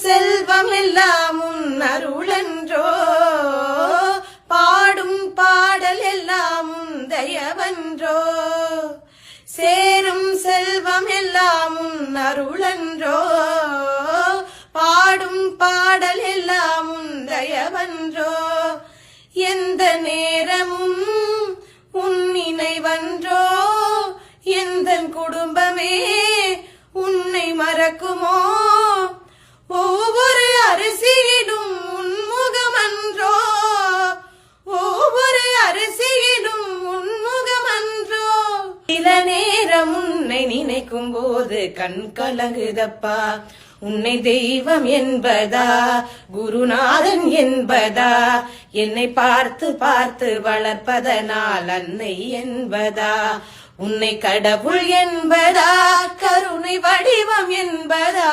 செல்வம் எல்லாம் உன் அருளன்றோ, பாடும் பாடல் எல்லாம் உன் தயவன்றோ. சேரும் செல்வம் எல்லாம் உன் அருளன்றோ, பாடும் பாடல் எல்லாம் உன் தயவன்றோ. எந்த நேரமும் உன் நினைவன்றோ, எந்த குடும்பமே உன்னை மறக்குமோ. ஒவ்வொரு அரிசியிலும் உன்முகமன்றோ, ஒவ்வொரு அரிசியிலும் உன்முகமன்றோ. சில நேரம் உன்னை நினைக்கும் போது கண் கலங்குதப்பா. உன்னை தெய்வம் என்பதா, குருநாதன் என்பதா, என்னை பார்த்து பார்த்து வளர்ப்பதனால் அன்னை என்பதா. உன்னை கடவுள் என்பதா, கருணை வடிவம் என்பதா.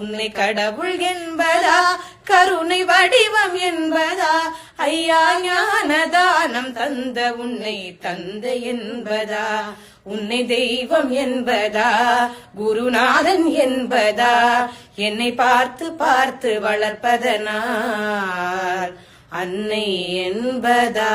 உன்னை கடவுள் என்பதா, கருணை வடிவம் என்பதா. ஐயா ஞானதானம் தந்த உன்னை தந்தை என்பதா. உன்னை தெய்வம் என்பதா, குருநாதன் என்பதா, என்னை பார்த்து பார்த்து வளர்ப்பதனால் அன்னை என்பதா.